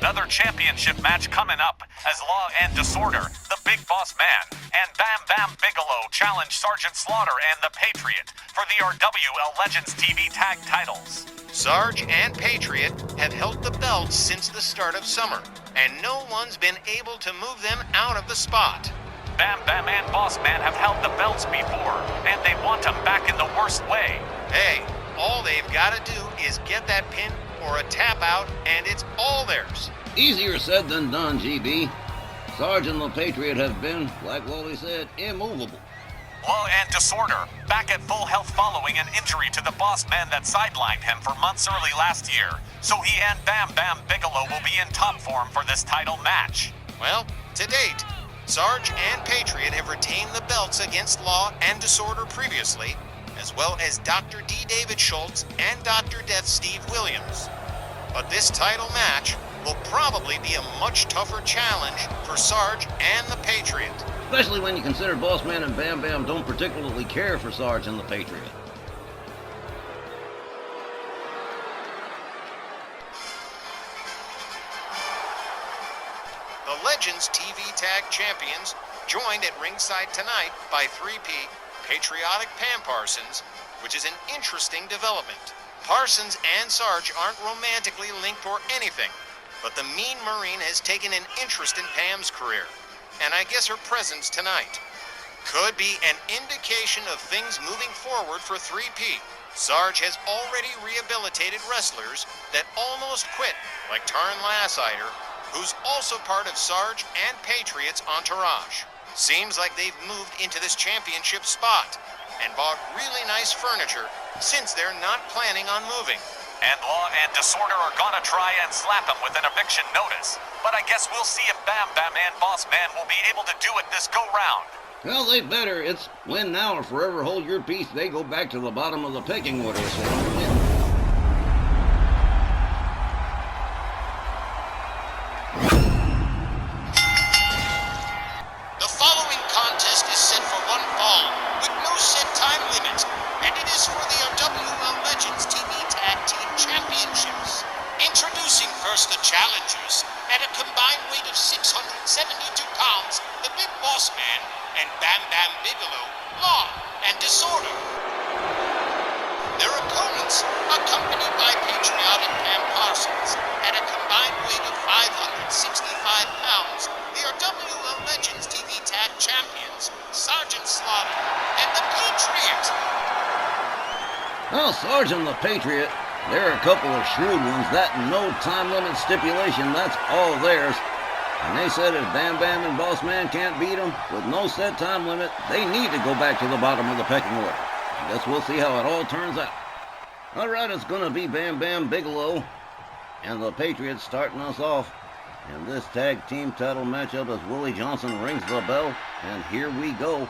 Another championship match coming up as Law and Disorder, the Big Boss Man, and Bam Bam Bigelow challenge Sergeant Slaughter and the Patriot for the RWL Legends TV tag titles. Sarge and Patriot have held the belts since the start of summer, and no one's been able to move them out of the spot. Bam Bam and Boss Man have held the belts before, and they want them back in the worst way. Hey, all they've got to do is get that pin or a tap out, and it's all theirs. Easier said than done, GB. Sarge and the Patriot have been, like Wally said, immovable. Law and Disorder, back at full health following an injury to the Boss Man that sidelined him for months early last year. So he and Bam Bam Bigelow will be in top form for this title match. Well, to date, Sarge and Patriot have retained the belts against Law and Disorder previously, as well as Dr. D. David Schultz and Dr. Death Steve Williams. But this title match will probably be a much tougher challenge for Sarge and the Patriot. Especially when you consider Boss Man and Bam Bam don't particularly care for Sarge and the Patriot. The Legends TV Tag Champions joined at ringside tonight by 3P Patriotic Pam Parsons, which is an interesting development. Parsons and Sarge aren't romantically linked or anything, but the Mean Marine has taken an interest in Pam's career, and I guess her presence tonight could be an indication of things moving forward for 3P. Sarge has already rehabilitated wrestlers that almost quit, like Tarn Lassider, who's also part of Sarge and Patriot's entourage. Seems like they've moved into this championship spot and bought really nice furniture since they're not planning on moving. And Law and Disorder are gonna try and slap him with an eviction notice. But I guess we'll see if Bam Bam and Boss Man will be able to do it this go-round. Well, they better. It's win now or forever hold your peace. They go back to the bottom of the pecking order if they don't win. The following contest is set for one fall, with no set time limit, and it is for the RWL Legends TV Tag Team Championships. Introducing first the challengers, at a combined weight of 672 pounds, the Big Boss Man and Bam Bam Bigelow, Law and Disorder. Their opponents, accompanied by Patriotic Pam Parsons, at a combined weight of 565 pounds, the RWL Legends TV Tag Champions, Sergeant Slaughter and the Patriot. Well, Sarge and the Patriot, they're a couple of shrewd ones. That no time limit stipulation, that's all theirs. And they said if Bam Bam and Boss Man can't beat them with no set time limit, they need to go back to the bottom of the pecking order. I guess we'll see how it all turns out. All right, it's going to be Bam Bam Bigelow and the Patriots starting us off in this tag team title matchup as Willie Johnson rings the bell. And here we go.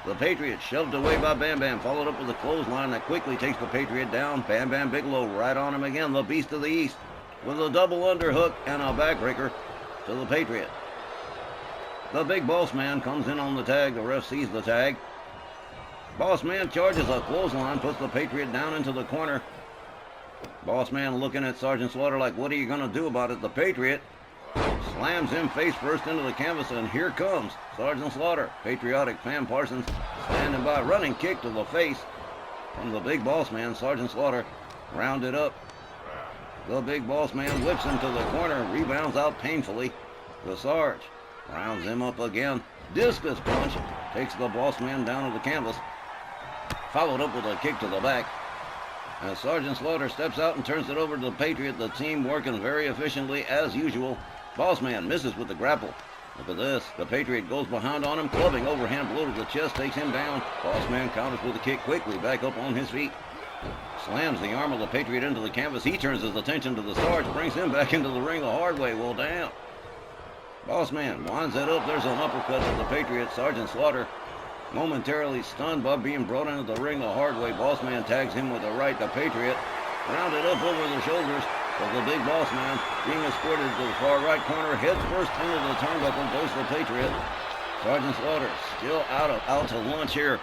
The Patriot shoved away by Bam Bam, followed up with a clothesline that quickly takes the Patriot down. Bam Bam Bigelow right on him again, the Beast of the East, with a double underhook and a backbreaker to the Patriot. The Big Boss Man comes in on the tag. The ref sees the tag. Boss Man charges a clothesline, puts the Patriot down into the corner. Boss Man looking at Sergeant Slaughter like, what are you going to do about it? The Patriot slams him face first into the canvas, and here comes Sergeant Slaughter. Patriotic Pam Parsons standing by. Running kick to the face from the Big Boss Man. Sergeant Slaughter rounded up. The Big Boss Man whips him to the corner, rebounds out painfully. The Sarge rounds him up again. Discus punch takes the Boss Man down to the canvas, followed up with a kick to the back. As Sergeant Slaughter steps out and turns it over to the Patriot, the team working very efficiently as usual. Boss Man misses with the grapple. Look at this. The Patriot goes behind on him, clubbing overhand blow to the chest, takes him down. Boss Man counters with a kick quickly, back up on his feet. Slams the arm of the Patriot into the canvas. He turns his attention to the Sarge, brings him back into the ring the hard way. Well, damn. Boss Man winds it up. There's an uppercut to the Patriot. Sergeant Slaughter momentarily stunned by being brought into the ring the hard way. Boss Man tags him with a right. The Patriot rounded up over the shoulders of the Big Boss Man, being escorted to the far right corner. Heads first into the turnbuckle goes the Patriot. Sergeant Slaughter still out to lunch here.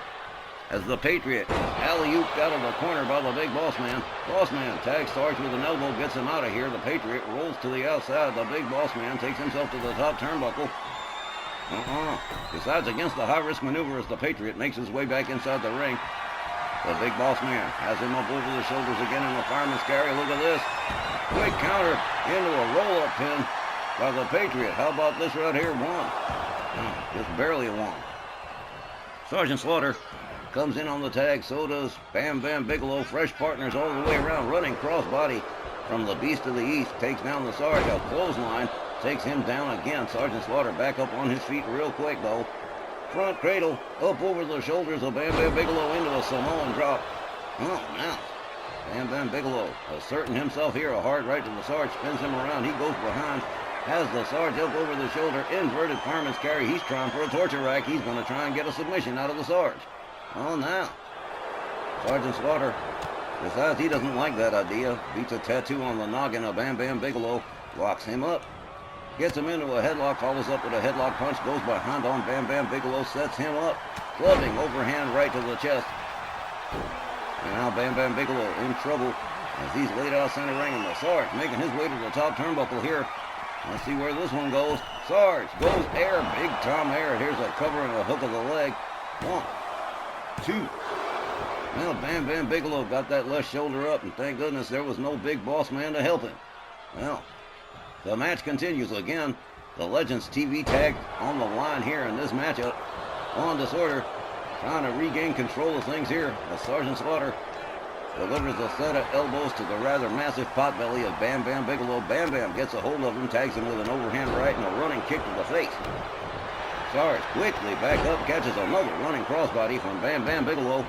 as the Patriot alley-ooped out of the corner by the Big Boss Man. Boss Man tags Sarge with an elbow, gets him out of here. The Patriot rolls to the outside. The Big Boss Man takes himself to the top turnbuckle. Decides against the high-risk maneuver as the Patriot makes his way back inside the ring. The Big Boss Man has him up over the shoulders again in the fireman's carry. Look at this. Quick counter into a roll-up pin by the Patriot. How about this right here? One. Just barely a one. Sergeant Slaughter comes in on the tag. So does Bam Bam Bigelow. Fresh partners all the way around. Running crossbody from the Beast of the East. Takes down the Sarge. A clothesline. Takes him down again. Sergeant Slaughter back up on his feet real quick, though. Front cradle up over the shoulders of Bam Bam Bigelow into a Samoan drop. Oh, now. Bam Bam Bigelow asserting himself here. A hard right to the Sarge. Spins him around. He goes behind. Has the Sarge up over the shoulder. Inverted fireman's carry. He's trying for a torture rack. He's going to try and get a submission out of the Sarge. Oh, now. Sergeant Slaughter decides he doesn't like that idea. Beats a tattoo on the noggin of Bam Bam Bigelow. Locks him up. Gets him into a headlock. Follows up with a headlock punch. Goes behind on Bam Bam Bigelow. Sets him up. Clubbing overhand right to the chest. And now Bam Bam Bigelow in trouble as he's laid out center ring. And the Sarge making his way to the top turnbuckle here. Let's see where this one goes. Sarge goes air. Big Tom air. Here's a cover and a hook of the leg. 1, 2. Well, Bam Bam Bigelow got that left shoulder up, and thank goodness there was no Big Boss Man to help him. Well, the match continues again. The Legends TV tag on the line here in this matchup. On Disorder, trying to regain control of things here as Sergeant Slaughter delivers a set of elbows to the rather massive potbelly of Bam Bam Bigelow. Bam Bam gets a hold of him, tags him with an overhand right and a running kick to the face. Sarge quickly back up, catches another running crossbody from Bam Bam Bigelow.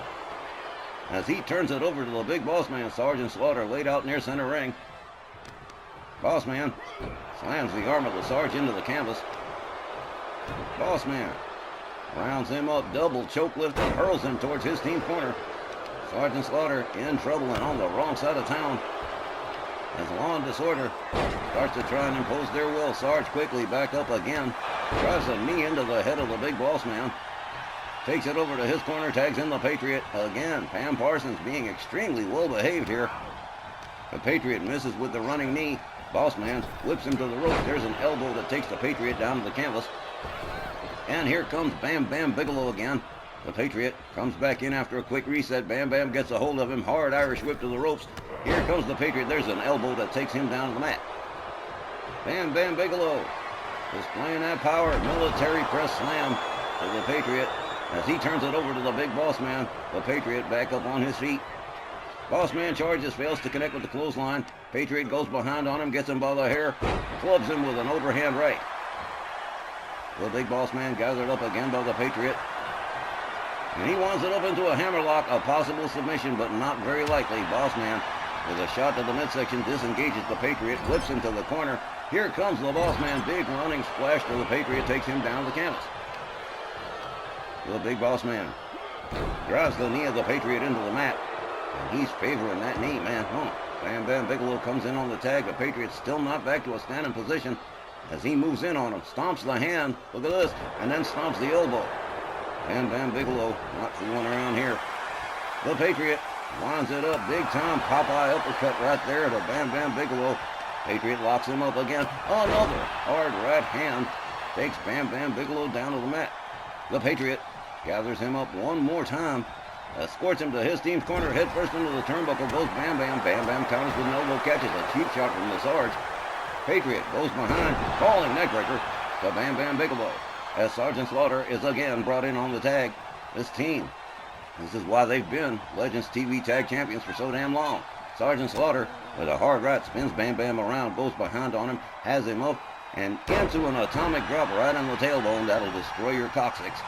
As he turns it over to the Big Boss Man, Sergeant Slaughter laid out near center ring. Boss Man slams the arm of the Sarge into the canvas. Boss Man rounds him up, double choke lift, and hurls him towards his team corner. Sergeant Slaughter in trouble and on the wrong side of town. As Law and Disorder starts to try and impose their will, Sarge quickly back up again. Drives a knee into the head of the Big Boss Man. Takes it over to his corner, tags in the Patriot. Again, Pam Parsons being extremely well behaved here. The Patriot misses with the running knee. Boss Man whips him to the ropes. There's an elbow that takes the Patriot down to the canvas. And here comes Bam Bam Bigelow again. The Patriot comes back in after a quick reset. Bam Bam gets a hold of him. Hard Irish whip to the ropes. Here comes the Patriot. There's an elbow that takes him down to the mat. Bam Bam Bigelow displaying that power. Military press slam to the Patriot as he turns it over to the Big Boss Man. The Patriot back up on his feet. Boss Man charges, fails to connect with the clothesline. Patriot goes behind on him, gets him by the hair, clubs him with an overhand right. The Big Boss Man gathered up again by the Patriot. And he winds it up into a hammerlock, a possible submission, but not very likely. Boss Man, with a shot to the midsection, disengages the Patriot, flips him to the corner. Here comes the Boss Man, big running splash to the Patriot, takes him down the canvas. The Big Boss Man drives the knee of the Patriot into the mat. And he's favoring that knee, man. Bam Bam Bigelow comes in on the tag. The Patriot's still not back to a standing position as he moves in on him. Stomps the hand. Look at this. And then stomps the elbow. Bam Bam Bigelow not fooling around here. The Patriot winds it up. Big time Popeye uppercut right there to Bam Bam Bigelow. Patriot locks him up again. Another hard right hand takes Bam Bam Bigelow down to the mat. The Patriot gathers him up one more time. Escorts him to his team's corner, head first into the turnbuckle, goes Bam Bam. Bam Bam counters with an elbow, catches a cheap shot from the Sarge. Patriot goes behind, falling neckbreaker to Bam Bam Bigelow. As Sergeant Slaughter is again brought in on the tag. This team, this is why they've been Legends TV Tag Champions for so damn long. Sergeant Slaughter, with a hard right, spins Bam Bam around, goes behind on him, has him up, and into an atomic drop right on the tailbone that'll destroy your coccyx.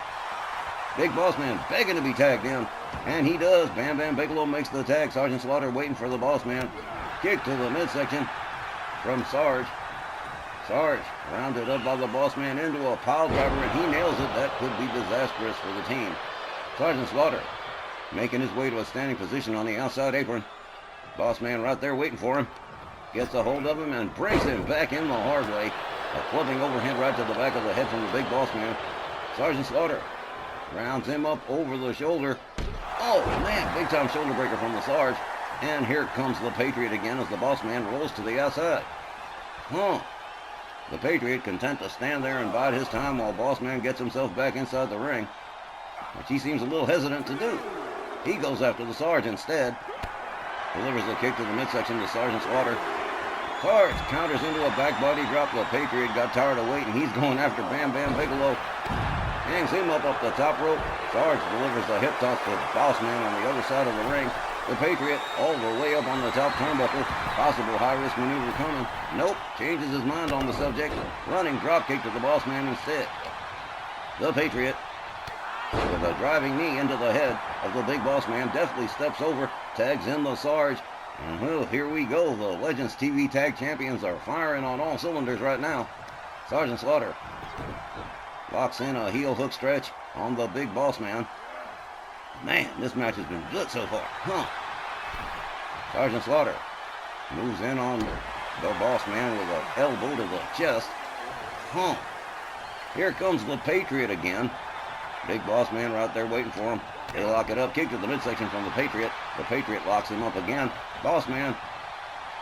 Big Boss Man begging to be tagged in, and he does. Bam Bam Bigelow makes the tag. Sergeant Slaughter waiting for the Boss Man. Kick to the midsection from Sarge. Sarge rounded up by the Boss Man into a pile driver, and he nails it. That could be disastrous for the team. Sergeant Slaughter making his way to a standing position on the outside apron. Boss Man right there waiting for him. Gets a hold of him and brings him back in the hard way. A clubbing overhand right to the back of the head from the Big Boss Man. Sergeant Slaughter rounds him up over the shoulder. Oh, man, big time shoulder breaker from the Sarge. And here comes the Patriot again as the boss man rolls to the outside. The Patriot content to stand there and bide his time while boss man gets himself back inside the ring, which he seems a little hesitant to do. He goes after the Sarge instead. Delivers the kick to the midsection to Sergeant Slaughter. Sarge counters into a back body drop. The Patriot got tired of waiting. He's going after Bam Bam Bigelow. Hangs him up the top rope. Sarge delivers the hip toss to boss man on the other side of the ring. The Patriot all the way up on the top turnbuckle. Possible high-risk maneuver coming. Nope. Changes his mind on the subject. Running drop kick to the boss man instead. The Patriot, with a driving knee into the head of the big boss man, deftly steps over, tags in the Sarge. And well, here we go. The Legends TV Tag Champions are firing on all cylinders right now. Sergeant Slaughter locks in a heel hook stretch on the big boss man. Man, this match has been good so far. Sergeant Slaughter moves in on the boss man with an elbow to the chest. Here comes the Patriot again. Big boss man right there waiting for him. They lock it up. Kick to the midsection from the Patriot. The Patriot locks him up again. Boss man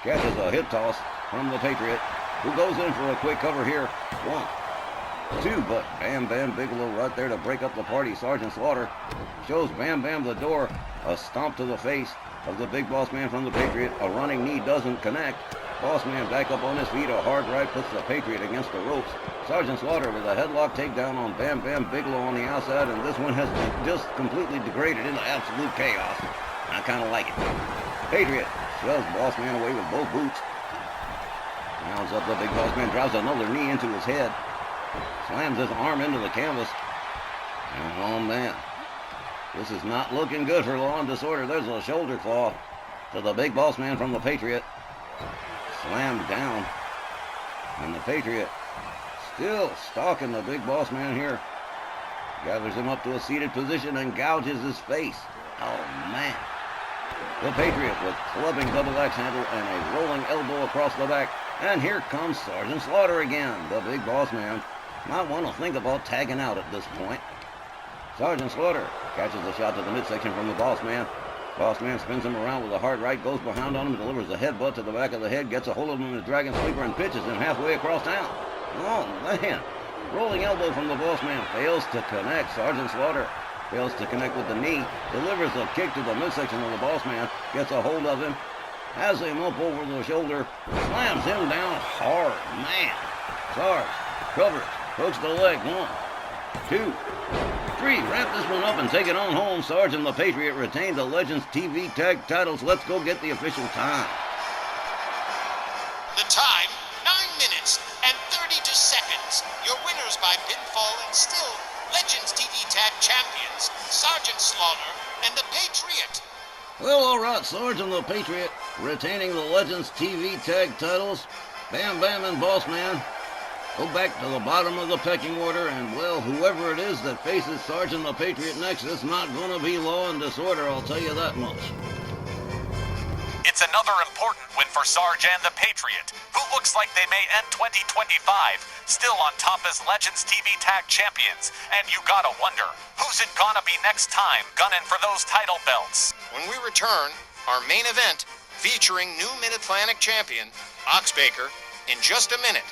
catches a hip toss from the Patriot, who goes in for a quick cover here. 1, 2, but Bam Bam Bigelow right there to break up the party. Sergeant Slaughter shows Bam Bam the door. A stomp to the face of the big boss man from the Patriot. A running knee doesn't connect. Boss man back up on his feet. A hard right puts the Patriot against the ropes. Sergeant Slaughter with a headlock takedown on Bam Bam Bigelow on the outside, and this one has just completely degraded into absolute chaos. I kind of like it. Patriot shoves boss man away with both boots. Rounds up the big boss man, drives another knee into his head. Slams his arm into the canvas. And oh man, this is not looking good for Law and Disorder. There's a shoulder claw to the big boss man from the Patriot. Slammed down. And the Patriot still stalking the big boss man here. Gathers him up to a seated position and gouges his face. Oh man. The Patriot with clubbing double axe handle and a rolling elbow across the back. And here comes Sergeant Slaughter again. The big boss man might want to think about tagging out at this point. Sergeant Slaughter catches a shot to the midsection from the boss man. Boss man spins him around with a hard right, goes behind on him, delivers a headbutt to the back of the head, gets a hold of him in the dragon sleeper and pitches him halfway across town. Oh man. Rolling elbow from the boss man, fails to connect. Sergeant Slaughter fails to connect with the knee, delivers a kick to the midsection of the boss man, gets a hold of him, has him up over the shoulder, slams him down hard. Man. Sarge covers, hooks the leg. 1, 2, 3. Wrap this one up and take it on home. Sarge and the Patriot retain the Legends TV Tag titles. Let's go get the official time. The time, 9 minutes and 32 seconds. Your winners by pinfall and still Legends TV Tag Champions, Sergeant Slaughter and the Patriot. Well, all right, Sarge and the Patriot retaining the Legends TV Tag titles. Bam Bam and Boss Man go back to the bottom of the pecking order, and well, whoever it is that faces Sarge and the Patriot next, it's not going to be Law and Disorder, I'll tell you that much. It's another important win for Sarge and the Patriot, who looks like they may end 2025 still on top as Legends TV Tag Champions. And you gotta wonder, who's it gonna be next time gunning for those title belts? When we return, our main event featuring new Mid-Atlantic champion, Ox Baker, in just a minute.